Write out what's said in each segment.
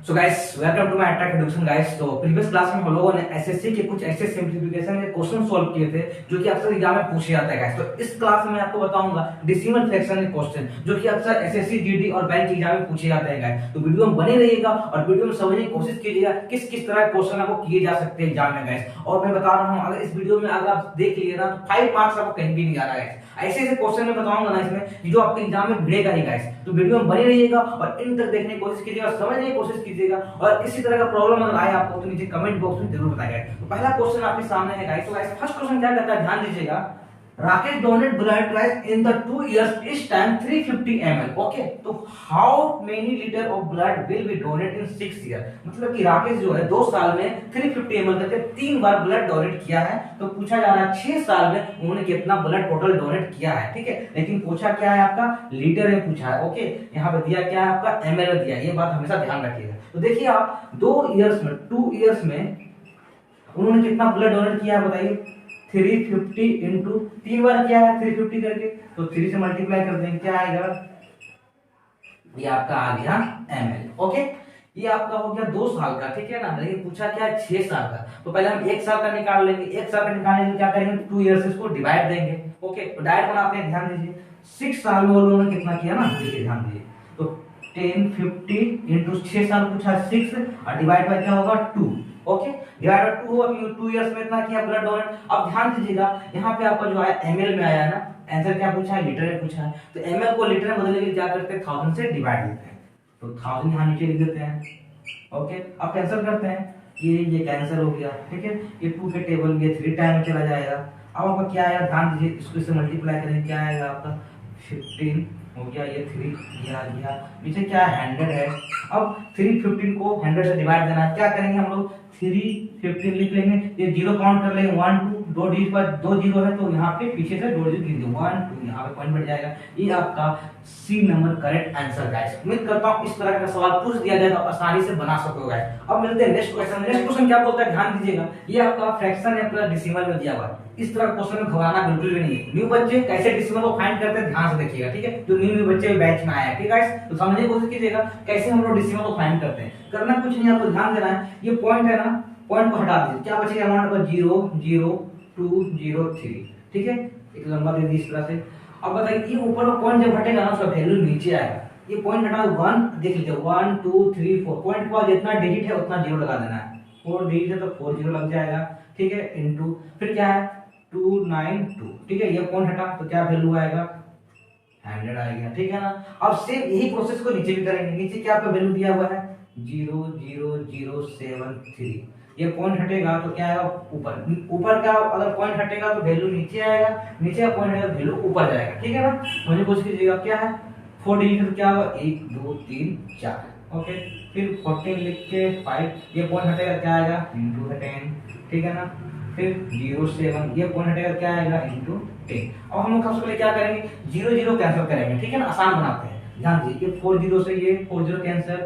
So guys welcome to my attack education guys. तो previous class में हम लोगों ने एसएससी के कुछ ऐसे सिंपलीफिकेशन के क्वेश्चन सॉल्व किए थे जो कि अक्सर एग्जाम में पूछे जाते हैं गाइस। तो इस क्लास में मैं आपको बताऊंगा डेसिमल फ्रैक्शन के क्वेश्चन जो कि अक्सर एसएससी जीडी और बैंक एग्जाम में पूछे जाते हैं गाइस। तो वीडियो में बने रहिएगा और वीडियो में समझने की कोशिश कीजिएगा किस किस तरह के क्वेश्चन आपको किए जा सकते हैं एग्जाम में गाइस। और मैं बता रहा हूं अगर इस वीडियो में अगर आप देख लिए ना तो 5 मार्क्स आपको कहीं भी नहीं आ रहा है। ऐसे ऐसे क्वेश्चन मैं बताऊंगा ना इसमें जो आपके एग्जाम में भिड़ेगा ही गाइस। तो वीडियो में बने रहिएगा और इन तक देखने की कोशिश कीजिएगा, समझने की कोशिश कीजिएगा और किसी तरह का प्रॉब्लम अगर आए आपको तो नीचे कमेंट बॉक्स में जरूर बताइएगा। तो पहला क्वेश्चन आपके सामने है गाइस। तो गाइस फर्स्ट क्वेश्चन क्या कहता है, ध्यान दीजिएगा। Rakesh donate blood twice in the 2 years, each time 350 ml. Okay, तो how many litre of blood will be donate in 6 year. मतलब कि राकेश जो है 2 साल में 350 ml करके 3 बार ब्लड डोनेट किया है। तो पूछा जा रहा है 6 साल में उन्होंने कितना ब्लड टोटल डोनेट किया है। ठीक है, लेकिन पूछा क्या है आपका, लीटर में पूछा है। ओके, यहाँ पे दिया क्या है आपका, ml में दिया है। ये बात हमेशा ध्यान रखिएगा। तो देखिए आप 2 ईयर्स में उन्होंने कितना ब्लड डोनेट किया है बताइए। 350 इंटू 3 बार किया है 350 करके, तो 3 से मल्टीप्लाई कर देंगे, क्या आएगा, ये आपका आ गया ml। ओके, ये आपका हो गया 2 साल का, ठीक है ना। लेकिन पूछा क्या है 6 साल का। तो पहले हम 1 साल का निकाल लेंगे। 1 साल का निकालने के क्या करेंगे, 2 ईयर से इसको डिवाइड देंगे। ओके, तो डायरेक्ट बनाते हैं, ध्यान दीजिए। 6 साल में उन्होंने कितना किया ना, देखिए ध्यान दीजिए। तो 1050 इंटू 6 साल पूछा 6 और डिवाइड बाय क्या होगा 2। ओके, डिवाइड बाय 2 होगा क्योंकि 2 इयर्स में इतना किया ब्लड डोनेट। अब ध्यान दीजिएगा यहाँ पे आपका जो आया एमएल में आया है ना, आंसर क्या पूछा है, लीटर में पूछा है। तो एमएल को लीटर में बदलने के लिए क्या करते हैं, 1000 से डिवाइड देते हैं। तो 1000 यहाँ नीचे लिख देते हैं। ओके, अब कैंसिल करते हैं, ये कैंसिल हो गया। ठीक है, ये 2 के टेबल में 3 टाइम में चला जाएगा। अब आपका क्या आएगा, ध्यान दीजिए, इसको इससे मल्टीप्लाई करेंगे, क्या आएगा आपका 15 हो गया, ये 3 गया नीचे क्या है 100 है। अब 315 को 100 से डिवाइड देना है, क्या करेंगे हम लोग 315 लिख लेंगे, ये जीरो काउंट कर लेंगे, 1 2 दो डिजिट पर 2 जीरो है तो यहाँ पे पीछे से 2 डिजिट गिन दो, 1 2, यहाँ पे पॉइंट बढ़ जाएगा। ये आपका C number correct answer guys. उम्मीद करता हूँ इस तरह का सवाल पूछ दिया जाए तो आसानी से बना सकोगे गाइस। अब मिलते हैं नेक्स्ट क्वेश्चन। नेक्स्ट क्वेश्चन क्या बोलता है, ध्यान दीजिएगा। ये आपका फ्रैक्शन है प्लस डेसिमल में दिया हुआ है। इस तरह क्वेश्चन में घबराना बिल्कुल भी नहीं है। न्यू बच्चे कैसे डेसिमल को फाइंड करते हैं ध्यान से देखिएगा, ठीक है। जो न्यू बच्चे बैच में आए हैं, ठीक है गाइस, तो समझने की कोशिश कीजिएगा कैसे हम लोग डेसिमल को फाइंड करते हैं। करना कुछ नहीं, आपको ध्यान देना है। ये पॉइंट है ना, पॉइंट को हटा दीजिए, क्या बचेगा अमाउंट का 0 0 2 0 3। ठीक है, एक लंबा दे दी इस तरह से। अब बताइए ये ऊपर का पॉइंट जब हटेगा ना उसका वैल्यू नीचे आएगा। ये पॉइंट हटा 1, देख लीजिए 1 2 3 4, पॉइंट के बाद जितना डिजिट है उतना जीरो लगा देना है। 4 डिजिट है तो 4 जीरो लग जाएगा, ठीक है, इनटू फिर क्या है 292। ठीक है, ये पॉइंट हटा तो क्या वैल्यू आएगा 100 आएगा, ठीक है ना। अब सेम यही प्रोसेस को नीचे भी करेंगे। नीचे क्या आपका वैल्यू दिया हुआ है 00073। ये पॉइंट हटेगा तो क्या आएगा ऊपर, ऊपर का अगर पॉइंट हटेगा तो वैल्यू नीचे आएगा, नीचे का पॉइंट हटेगा तो वैल्यू ऊपर जाएगा, ठीक है ना। मुझे कोशिश कीजिएगा, क्या है 4 डिजिट तो क्या होगा 1 2 3 4। ओके, फिर 14 लिख के 5, ये पॉइंट हटेगा क्या आएगा इनटू 10, ठीक है ना। फिर 07, ये पॉइंट हटेगा क्या आएगा इनटू 10। अब हम लोग सबसे पहले क्या करेंगे 0 0 कैंसिल करेंगे, ठीक है ना, आसान बनाते हैं। ध्यान दीजिए, ये 4 0 से ये 4 0 कैंसिल,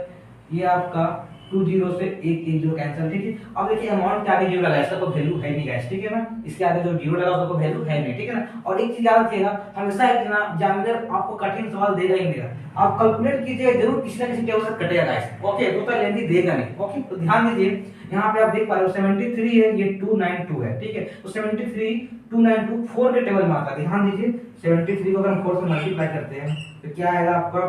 ये आपका 2 0 से 1 1 0 कैंसिल, ठीक है। अब देखिए अमाउंट के आगे जीरो लगा, इसका कोई वैल्यू है नहीं गाइस, ठीक है ना। इसके आगे जो जीरो लगा उसका कोई वैल्यू है नहीं, ठीक है ना। और एक चीज याद रखिएगा, हमेशा एग्जामिनर आपको कठिन सवाल देगा ही देगा। आप कैलकुलेट कीजिए जरूर, किसी ना किसी टेबल से कटेगा गाइस। ओके, तो लेंदी देगा नहीं। ओके, तो ध्यान दीजिए, यहाँ पे आप देख पा रहे हो 73 है, ये 292 है, ठीक है। तो 73 292 4 के टेबल में आता है। ध्यान दीजिए 73 को अगर हम 4 से मल्टीप्लाई करते हैं तो क्या आएगा आपका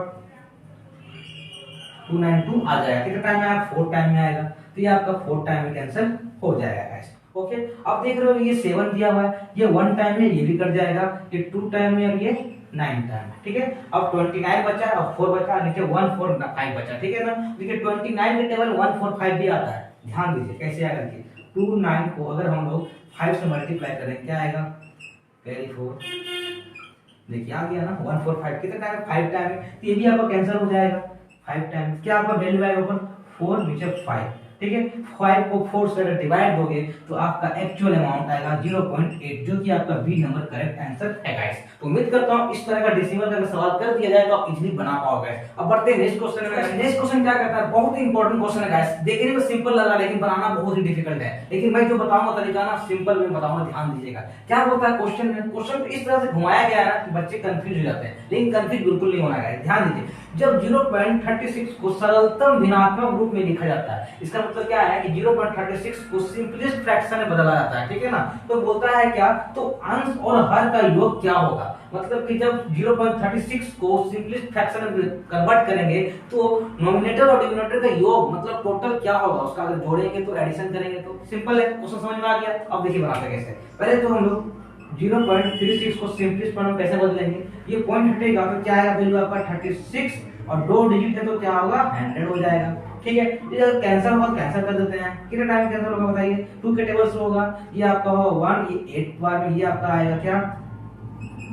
292 आ जाएगा। कितने टाइम में आएगा 4 टाइम में आएगा, तो ये आपका 4 टाइम में कैंसिल हो जाएगा गाइस। ओके, अब देख रहे हो ये 7 दिया हुआ है, ये 1 टाइम में ये भी कट जाएगा, ये 2 टाइम में और ये 9 टाइम में, ठीक है। अब 29 बचा और 4 बचा, नीचे 145 बचा, ठीक है ना। देखिए 29 के टेबल 145 भी आता है। ध्यान दीजिए कैसे आएगा, देखिए 29 को अगर हम लोग 5 से मल्टीप्लाई करें क्या आएगा 24, देखिए आ गया ना 145। कितने टाइम 5 टाइम में, ये भी आपका कैंसिल हो जाएगा 5 टाइम। क्या आपका वैल्यू आएगा ऊपर 4 नीचे 5, ठीक है। 5 को 4 से अगर डिवाइड दोगे तो आपका एक्चुअल अमाउंट आएगा 0.8, जो कि आपका बी नंबर करेक्ट आंसर है गाइस। तो उम्मीद करता हूं इस तरह का डेसिमल का सवाल कर दिया जाए तो आप इजीली बना पाओगे। अब बढ़ते हैं नेक्स्ट क्वेश्चन में। नेक्स्ट क्वेश्चन क्या कहता है, बहुत ही इंपॉर्टेंट क्वेश्चन है गाइस। देखने में सिंपल लग रहा है लेकिन बनाना बहुत ही डिफिकल्ट है। लेकिन मैं जो बताऊंगा तरीका ना सिंपल में बताऊंगा, ध्यान दीजिएगा। क्या बोलता है क्वेश्चन में, क्वेश्चन इस तरह से घुमाया गया है ना कि बच्चे कंफ्यूज हो जाते हैं, लेकिन कंफ्यूज बिल्कुल नहीं होना है। ध्यान दीजिए, जब 0.36 को सरलतम भिन्नात्मक रूप में लिखा जाता है, इसका मतलब क्या है कि 0.36 को सिंपलेस्ट फ्रैक्शन में बदला जाता है, ठीक है ना। तो बोलता है क्या, तो अंश और हर का योग क्या होगा, मतलब कि जब 0.36 को सिंपलेस्ट फ्रैक्शन में कन्वर्ट करेंगे तो नोमिनेटर और डिनोमिनेटर का योग मतलब टोटल क्या होगा उसका, अगर जोड़ेंगे तो एडिशन करेंगे तो सिंपल है, क्वेश्चन समझ में आ गया। अब देखिए बनाते हैं कैसे। पहले तो हम लोग 0.36 को सिंपलेस्ट फॉर्म में कैसे बदलेंगे, ये पॉइंट हटेगा तो क्या आएगा, वैल्यू आपका 36 और 2 डिजिट है तो क्या होगा 100 हो जाएगा, ठीक है। ये अगर कैंसिल होगा कैंसिल कर देते हैं, कितने टाइम कैंसिल होगा बताइए, 2 के टेबल से होगा, ये आपका होगा 1, ये 8 बार में, ये आपका आएगा क्या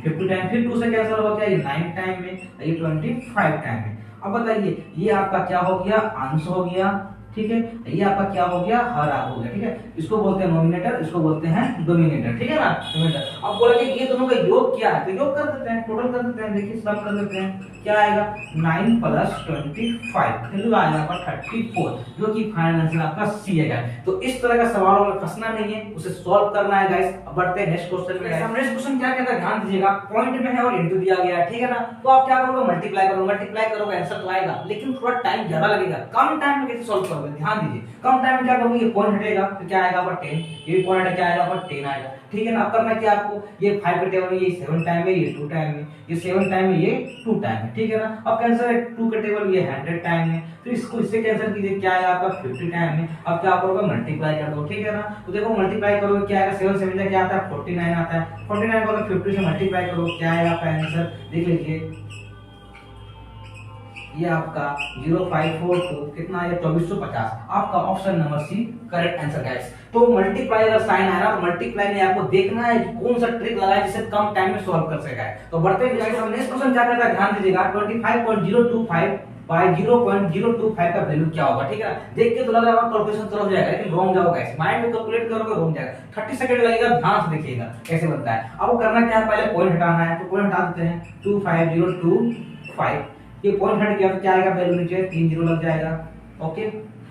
50 टाइम, फिर 2 से कैंसिल होगा क्या, ये 9 टाइम में, ये 25 टाइम में। अब बताइए ये आपका क्या हो गया, अंश हो गया, ठीक है, ये आपका क्या हो गया, हर हो गया, ठीक है। इसको बोलते हैं नोमिनेटर, इसको बोलते हैं डोमिनेटर, ठीक है ना, डोमिनेटर। अब बोला कि ये दोनों का योग क्या है, तो योग कर देते हैं, टोटल कर देते हैं, देखिए सम कर देते हैं, क्या आएगा 9 + 25 वैल्यू आएगा आपका 34, जो कि फाइनल आंसर आपका सी है गाइस। तो इस तरह का सवालों में फंसना नहीं है, उसे सॉल्व करना है गाइस। अब बढ़ते हैं नेक्स्ट क्वेश्चन में। नेक्स्ट क्वेश्चन क्या कहता है, ध्यान दीजिएगा, पॉइंट में है और इनटू दिया गया है, ठीक है ना। तो आप क्या करोगे, मल्टीप्लाई करोगे आंसर तो आएगा, लेकिन थोड़ा टाइम ज्यादा लगेगा। कम टाइम में कैसे सॉल्व करोगे, ध्यान दीजिए, कम टाइम में क्या करोगे, ये पॉइंट हटेगा तो क्या आएगा आपका 10, ये पॉइंट क्या आएगा आपका 10 आएगा, ठीक है ना। अब करना क्या आपको, ये 5 के टेबल में ये 7 टाइम में, ये 2 टाइम में, ये 7 टाइम में, ये 2 टाइम में, ठीक है ना। अब कैंसिल है 2 के टेबल ये 100 टाइम में, तो इसको इससे कैंसिल कीजिए, क्या आएगा आपका 50 टाइम में। अब क्या करोगे, मल्टीप्लाई कर दो, ठीक है ना। तो देखो मल्टीप्लाई करोगे क्या आएगा, 7 7 क्या आता है 49 आता है, 49 को अगर 50 से मल्टीप्लाई करो क्या आएगा आपका आंसर, देख लीजिए ये आपका 0542 कितना आएगा 2450, आपका option number C correct answer guys. तो मल्टीप्लाई अगर साइन आया ना, तो मल्टीप्लाई में आपको देखना है कि कौन सा ट्रिक लगाए जिससे कम टाइम में सॉल्व कर सके। तो बढ़ते हैं गाइस, हम नेक्स्ट क्वेश्चन क्या करता है, ध्यान दीजिएगा, 25.025 बाय 0.025 का वैल्यू क्या होगा, ठीक है। देख के तो लग रहा है कैलकुलेशन चल जाएगा, लेकिन रॉन्ग जाओगे गाइस, माइंड में कैलकुलेट करोगे रॉन्ग जाएगा, 30 सेकंड लगेगा, ध्यान से देखिएगा कैसे बनता है। अब वो करना क्या है, पहले पॉइंट हटाना है, तो पॉइंट हटा देते हैं 25025, ये पॉइंट हट गया तो क्या आएगा, वैल्यू नीचे 3 जीरो लग जाएगा, ओके।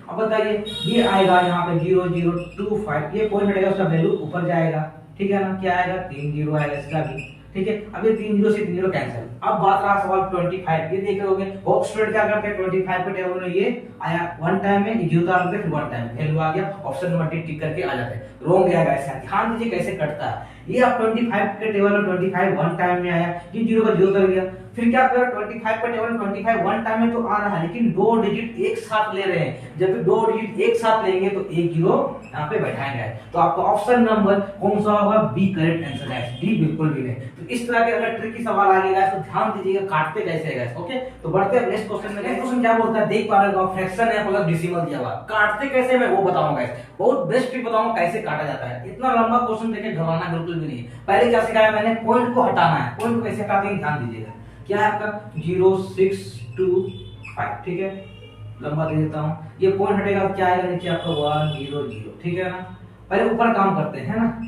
अब बताइए ये आएगा यहाँ पे 0025, ये पॉइंट हटेगा उसका वैल्यू ऊपर जाएगा, ठीक है ना, क्या आएगा 3 जीरो आएगा इसका भी, ठीक है। अब ये 3 जीरो से 3 जीरो कैंसिल। अब बात रहा सवाल 25, ये देख रहे बहुत स्टूडेंट क्या करते हैं 25 पे टेबल में ये आया 1 टाइम में, ये जीरो डालते फिर 1 टाइम वैल्यू आ गया, ऑप्शन नंबर टी टिक करके आ जाते हैं, रॉन्ग आएगा ऐसा। ध्यान दीजिए कैसे कटता है, ये आप 25 के टेबल में 25 1 टाइम में आया, ये जीरो का जीरो उतर गया, फिर क्या करें 25 पे टेबल 25 1 टाइम में तो आ रहा है, लेकिन 2 डिजिट एक साथ ले रहे हैं, जब 2 डिजिट एक साथ लेंगे तो एक जीरो यहाँ पे बैठाएंगे, तो आपका ऑप्शन नंबर कौन सा होगा, बी करेक्ट आंसर है, डी बिल्कुल भी नहीं। तो इस तरह के अगर ट्रिकी सवाल आ गया तो ध्यान दीजिएगा काटते कैसे है, ओके। तो बढ़ते हैं नेक्स्ट क्वेश्चन में। नेक्स्ट क्वेश्चन क्या बोलता है, देख पा रहे हो फ्रैक्शन है प्लस डेसिमल दिया हुआ, काटते कैसे मैं वो बताऊंगा, बहुत बेस्ट ट्रिक बताऊंगा कैसे काटा जाता है। इतना लंबा क्वेश्चन देखे घबराना बिल्कुल भी नहीं है। पहले क्या सिखाया मैंने, पॉइंट को हटाना है, पॉइंट को कैसे हटाते हैं ध्यान दीजिएगा, क्या है आपका 0625, ठीक है, लंबा दे देता हूं, ये पॉइंट हटेगा तो क्या आएगा नीचे आपका 100, ठीक है ना। पहले ऊपर काम करते हैं ना,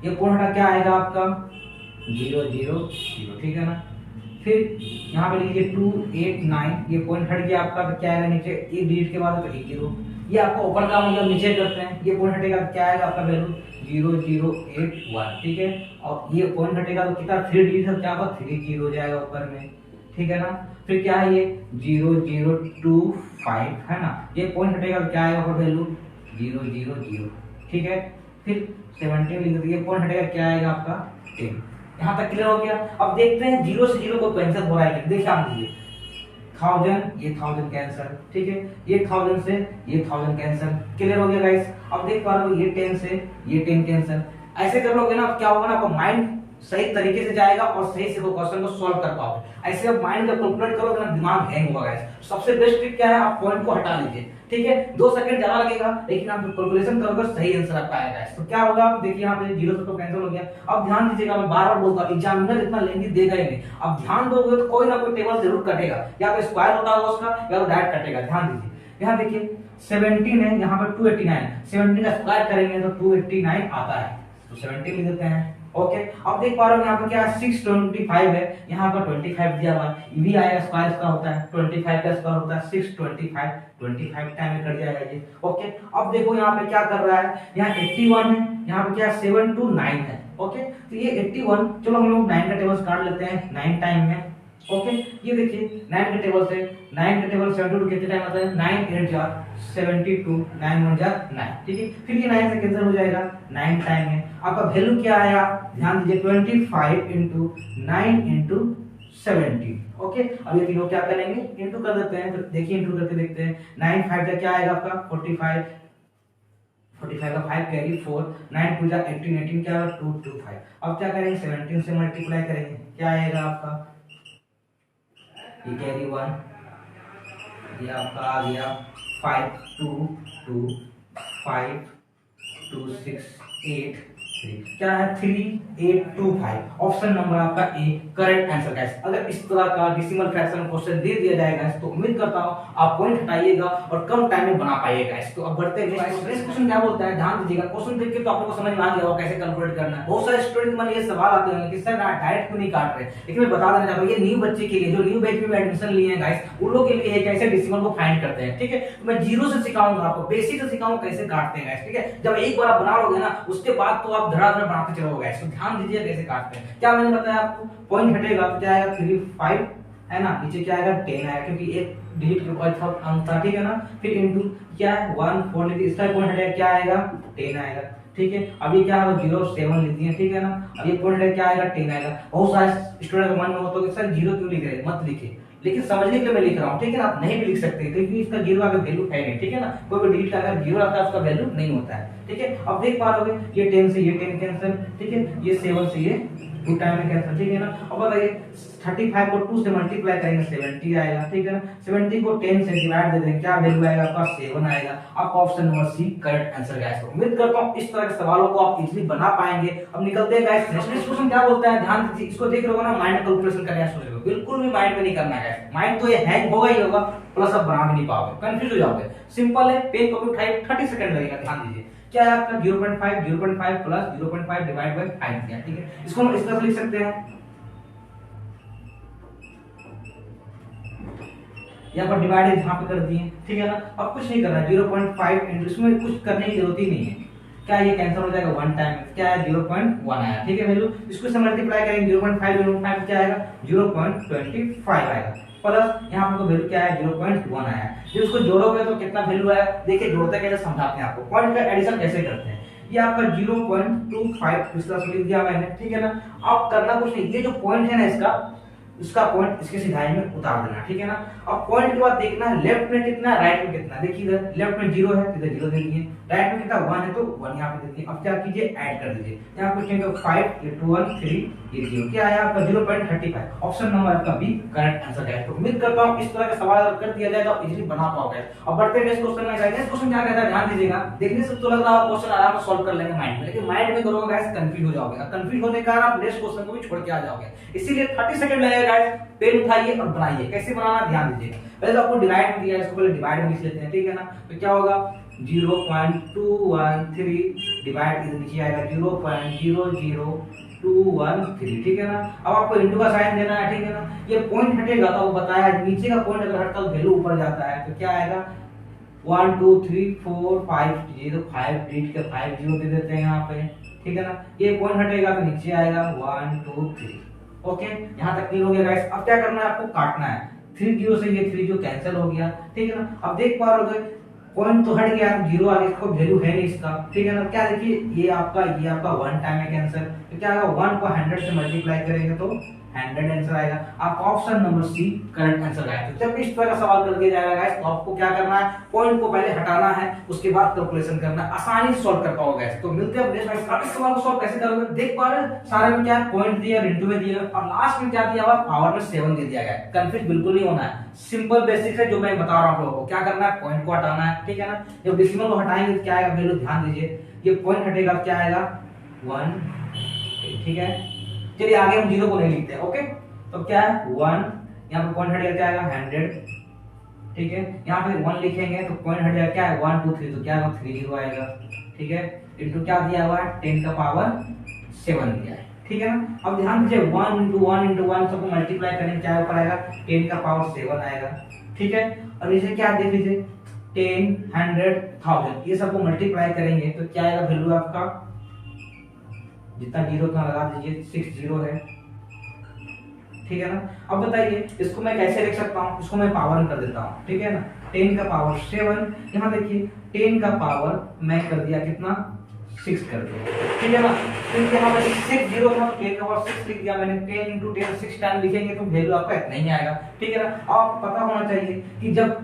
ये पॉइंट हटा क्या आएगा आपका 000, ठीक है ना। फिर यहाँ पे लिखिए 289, ये पॉइंट हट गया आपका तो क्या आएगा नीचे, एक डिजिट के बाद तो 10, ये आपका ऊपर काम हो गया, नीचे करते हैं, ये पॉइंट हटेगा तो क्या आएगा आपका वैल्यू 0081, ठीक है। और ये पॉइंट हटेगा तो कितना 3 डिजिट है, क्या होगा 30 हो जाएगा ऊपर में, ठीक है ना। फिर क्या है ये 0025 है ना, ये पॉइंट हटेगा तो क्या आएगा वैल्यू 000, ठीक है। फिर 17 लिख दीजिए, पॉइंट हटेगा क्या आएगा आपका 10। यहाँ तक क्लियर हो गया। अब देखते हैं 0 से 0 को कैंसिल हो रहा है, देखिए आप दीजिए 1000, ये 1000 कैंसिल, ठीक है, ये 1000 से ये 1000 कैंसिल, क्लियर हो गया गाइस। अब देख पा रहे हो ये 10 से ये 10 कैंसिल, ऐसे कर लोगे ना क्या होगा ना, आपका माइंड सही तरीके से जाएगा और सही से वो क्वेश्चन को सॉल्व कर पाओगे। ऐसे आप माइंड का कैलकुलेट करोगे ना दिमाग हैंग होगा गाइस। सबसे बेस्ट ट्रिक क्या है, आप पॉइंट को हटा लीजिए, ठीक है, 2 सेकंड ज्यादा लगेगा, लेकिन आप कैलकुलेशन करोगे सही आंसर आपका आएगा गाइस। तो क्या होगा, आप देखिए यहाँ पे 0 से तो कैंसिल हो गया। अब ध्यान दीजिएगा, मैं बार बार बोलता हूँ एग्जामिनर इतना लेंथी देगा ही नहीं, अब ध्यान दोगे तो कोई ना कोई टेबल जरूर कटेगा, या तो स्क्वायर होता होगा उसका या तो डायरेक्ट कटेगा। ध्यान दीजिए यहाँ देखिए 17 है, यहाँ पर 289, 17 का स्क्वायर करेंगे तो 289 आता है, तो 17 लिख देते हैं, ओके। अब देख पा रहे हो यहाँ पर क्या 625 है, यहाँ पर 25 दिया हुआ है, भी आएगा स्क्वायर इसका होता है 25 का स्क्वायर होता है 625, 25 टाइम में कट जाएगा ये, ओके। अब देखो यहाँ पे क्या कर रहा है, यहाँ 81 है, यहाँ पे क्या 7 to 9 है, ओके। तो ये 81, चलो हम लोग 9 का टेबल काट लेते हैं 9 टाइम में, ओके, ये देखिए 9 के टेबल से 9 के टेबल 72 कितने टाइम आता है, 9 8 जा 72, 9 1 जा 9, ठीक है। फिर ये 9 से कैंसिल हो जाएगा, 9 टाइम है। आपका वैल्यू क्या आया, ध्यान दीजिए 25 इंटू 9 इंटू 70। ओके, अब ये तीनों क्या करेंगे, इंटू कर देते हैं। तो देखिए इंटू करके देखते हैं, 9 5 जा क्या आएगा आपका 45, 45 का 5 कैरी 4, 9 2 जा 18, 18 क्या होगा 2 2 5। अब क्या करेंगे 17 से मल्टीप्लाई करेंगे, क्या आएगा आपका, ये कैरी 1, ये आपका आ गया 5 2 2 5 2 6 8 3, क्या है 3 8 2 5। ऑप्शन नंबर आपका ए करेक्ट आंसर गाइस। अगर इस तरह का डेसिमल फ्रैक्शन क्वेश्चन दे दिया जाएगा तो उम्मीद करता हूं आप पॉइंट हटाइएगा और कम टाइम में बना पाइएगा गाइस। तो अब बढ़ते हैं नेक्स्ट क्वेश्चन क्या बोलता है, ध्यान दीजिएगा। क्वेश्चन देख के तो आपको समझ में आ गया होगा कैसे कैलकुलेट करना है। बहुत सारे स्टूडेंट मन ये सवाल आते हैं कि सर डायरेक्ट क्यों नहीं काट रहे, लेकिन मैं बता देना चाहता हूं ये न्यू बच्चे के लिए, जो न्यू बैच में एडमिशन लिए हैं गाइस, उन लोगों के लिए है कैसे डेसिमल को फाइंड करते हैं, ठीक है। तो मैं जीरो से सिखाऊंगा आपको, बेसिक से सिखाऊंगा कैसे काटते हैं गाइस, ठीक है। जब एक बार आप बना लोगे ना उसके बाद तो आप धड़ाधड़ बनाते चलोगे गाइस। तो ध्यान दीजिए कैसे काटते हैं। क्या मैंने बताया आपको, पॉइंट हटेगा तो क्या आएगा 3 5 है ना, नीचे क्या आएगा 10 आएगा क्योंकि एक डिजिट के ऊपर था अंक था, ठीक है ना। फिर इनटू क्या है 1 4 लिख दिया, इसका पॉइंट हटेगा क्या आएगा 10 आएगा, ठीक है। अभी क्या होगा 0 7 लिख दिए, ठीक है ना। अब ये पॉइंट हटेगा क्या आएगा 10 आएगा। बहुत सारे स्टूडेंट के मन में होता है कि सर 0 क्यों लिख रहे हैं, मत लिखिए, लेकिन समझने के लिए मैं लिख रहा हूँ, ठीक है ना। आप नहीं भी लिख सकते क्योंकि इसका 0 अगर वैल्यू है नहीं, ठीक है ना। कोई भी डिजिट का अगर 0 आता है उसका वैल्यू नहीं होता है, ठीक है। अब देख पा रहे ये 10 से ये 10 कैंसिल, ठीक है। ये 7 से ये 2 टाइम में कैंसिल, ठीक है ना। अब बताइए 35 को 2 से मल्टीप्लाई करेंगे 70 आएगा, ठीक है ना। 70 को 10 से डिवाइड दे देंगे, क्या वैल्यू आएगा आपका 7 आएगा। आपका option number C correct answer guys. उम्मीद करता हूं इस तरह के सवालों को आप इजीली बना पाएंगे। अब निकलते हैं गाइस नेक्स्ट क्वेश्चन क्या बोलता है, ध्यान दीजिए। इसको देख रहे हो ना, माइंड कैलकुलेशन करने सोच रहे हो, बिल्कुल भी माइंड में नहीं करना है। माइंड तो ये हैंग होगा ही होगा, प्लस आप बना भी नहीं पाओगे, कंफ्यूज हो जाओगे। सिंपल है, पेन कॉपी उठाइए, 30 सेकंड लगेगा। ध्यान दीजिए क्या है आपका 0.5 प्लस 0.5 डिवाइड बाय 5 दिया, ठीक है। इसको हम इस तरह से लिख सकते हैं, यहाँ पर डिवाइड यहाँ पे कर दिए, ठीक है ना। अब कुछ नहीं करना, 0.5 इंटू, इसमें कुछ करने की जरूरत ही नहीं है। क्या ये कैंसिल हो जाएगा 1 टाइम, क्या है 0.1 आया, ठीक है वैल्यू। इसको से मल्टीप्लाई करेंगे 0.5 क्या आएगा 0.25 आएगा, प्लस यहाँ पर वैल्यू क्या है 0.1 आया। जब इसको जोड़ोगे तो कितना वैल्यू आया, देखिए जोड़ते कैसे समझाते हैं आपको, पॉइंट का एडिशन कैसे करते हैं। ये आपका 0.25 पिछला लिख दिया मैंने, ठीक है ना। अब करना कुछ नहीं, ये जो पॉइंट है ना इसका पॉइंट इसके सिधाई में उतार देना, ठीक है ना। अब पॉइंट के बाद देखना है लेफ्ट में कितना, राइट में कितना। देखिए इधर लेफ्ट में 0 है, इधर 0 दे दिए, राइट में कितना 1 है तो 1 यहाँ पे दे दिए। अब क्या कीजिए ऐड कर दीजिए, यहाँ पे चेंगे 5 ये 2 1 3 ये 0, क्या आया आपका 0.35। ऑप्शन नंबर आपका बी करेक्ट आंसर है। तो उम्मीद करता हूं इस तरह का सवाल अगर कर दिया जाए तो इजीली बना पाओगे। अब बढ़ते हैं नेक्स्ट क्वेश्चन में गाइस। नेक्स्ट क्वेश्चन क्या कहता है, ध्यान दीजिएगा। देखने से तो लग रहा है क्वेश्चन आराम से सॉल्व कर लेंगे माइंड में, लेकिन माइंड में करोगे गाइस कंफ्यूज हो जाओगे। कंफ्यूज होने का आप नेक्स्ट क्वेश्चन को भी छोड़ के आ जाओगे, इसीलिए 30 सेकंड लगेगा गाइस। पेन उठाइए और बनाइए, कैसे बनाना ध्यान दीजिए। पहले तो आपको डिवाइड में दिया है, इसको पहले डिवाइड में लिख लेते हैं, ठीक है ना। तो क्या होगा 0.213 डिवाइड इधर नीचे आएगा 0.00213, ठीक है ना। अब आपको इंटू का साइन देना है, ठीक है ना। ये पॉइंट हटेगा तो वो बताया नीचे का पॉइंट अगर हटता तो वैल्यू ऊपर जाता है, तो क्या आएगा 1 2 3 4 5 ये तो 5 डिजिट के 5 जीरो दे देते हैं यहाँ पे, ठीक है ना। ये पॉइंट हटेगा तो नीचे आएगा 1 2 3। ओके, यहाँ तक क्लियर हो गया गाइस। अब क्या करना है, आपको काटना है 3 जीरो से ये 3 जो कैंसिल हो गया, ठीक है ना। अब देख पा रहे हो पॉइंट तो हट गया, जीरो आ गया, इसको वैल्यू है नहीं इसका, ठीक है ना। क्या देखिए ये आपका 1 टाइम है कैंसिल, तो क्या आएगा 1 को 100 से मल्टीप्लाई करेंगे तो 100 आंसर आएगा। आपका option number C correct answer आएगा। तो जब इस तरह का सवाल कर दिया जाएगा गाइस तो आपको क्या करना है, पॉइंट को पहले हटाना है, उसके बाद कैलकुलेशन करना है, आसानी से सॉल्व कर पाओगे। तो मिलते हैं नेक्स्ट क्लास। इस सवाल को सॉल्व कैसे करोगे, देख पा रहे हैं सारे में क्या पॉइंट दिया, इनटू में दिया और लास्ट में क्या दिया हुआ पावर में 7 दे दिया गया है। कंफ्यूज बिल्कुल नहीं होना है, सिंपल बेसिक है जो मैं बता रहा हूं आप लोगों को। क्या करना है, पॉइंट को हटाना है, ठीक है ना। जब डेसिमल को हटाएंगे तो क्या आएगा वैल्यू, ध्यान दीजिए ये पॉइंट हटेगा क्या आएगा 1, ठीक है। चलिए आगे हम 0 को नहीं लिखते हैं, ओके। तो क्या है 1, यहाँ पे पॉइंट हटेगा क्या आएगा 100, ठीक है। यहाँ पे 1 लिखेंगे तो पॉइंट हटेगा क्या है 1 2 3 तो क्या आएगा 30 आएगा, ठीक है। इनटू क्या दिया हुआ है 10 का पावर 7 दिया है, ठीक है ना। अब ध्यान दीजिए 1 इंटू 1 सबको मल्टीप्लाई करेंगे क्या ऊपर आएगा 10 का पावर 7 आएगा, ठीक है। और इसे क्या देख लीजिए 10 100 1000 ये सबको मल्टीप्लाई करेंगे तो क्या आएगा वैल्यू आपका, जितना जीरो उतना लगा दीजिए 6 जीरो है, ठीक है ना। अब बताइए इसको मैं कैसे लिख सकता हूँ, इसको मैं पावर कर देता हूँ, ठीक है ना। 10 का पावर 7, यहाँ देखिए 10 का पावर मैं कर दिया कितना 6 कर दिया, ठीक है ना। फिर यहाँ पे 6 जीरो था तो 10 का पावर 6 लिख दिया मैंने। 10 × 10 6 टाइम लिखेंगे तो वैल्यू आपका इतना ही आएगा, ठीक है ना। आप पता होना चाहिए कि जब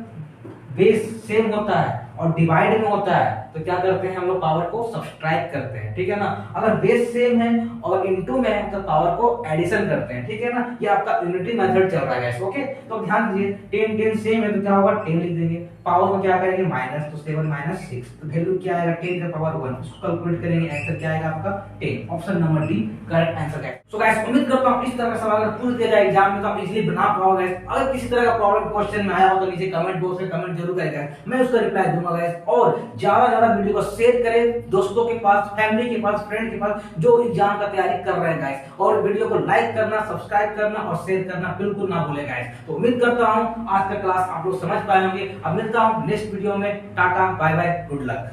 बेस सेम होता है और डिवाइड में होता है तो क्या करते हैं हम लोग पावर को सब्सट्रैक्ट करते हैं, ठीक है ना। अगर बेस सेम है और इनटू में है तो पावर को एडिशन करते हैं, ठीक है ना। ये आपका यूनिटी मेथड चल रहा है गाइस, ओके। तो ध्यान दीजिए 10 10 सेम है तो क्या होगा 10 लिख देंगे, पावर को क्या करेंगे माइनस, तो 7 - 6 तो वैल्यू क्या आएगा 10 का पावर 1, इसको कैलकुलेट करेंगे, आंसर क्या आएगा आपका 10। Option number D correct answer है। सो गाइस उम्मीद करता हूं इस तरह का सवाल अगर पूछ दिया जाए एग्जाम में तो आप इजीली बना पाओगे गाइस। अगर किसी तरह का प्रॉब्लम क्वेश्चन में आया हो तो नीचे कमेंट बॉक्स में कमेंट जरूर करेगा, मैं उसका रिप्लाई दूंगा गाइस। और ज्यादा वीडियो को शेयर करें दोस्तों के पास, फैमिली के पास, फ्रेंड के पास जो एग्जाम का तैयारी कर रहे हैं गाइस। और वीडियो को लाइक करना, सब्सक्राइब करना और शेयर करना बिल्कुल ना भूलें गाइस। तो उम्मीद करता हूं आज का क्लास आप लोग समझ पाए होंगे। अब मिलता हूं नेक्स्ट वीडियो में, tata bye bye, good luck.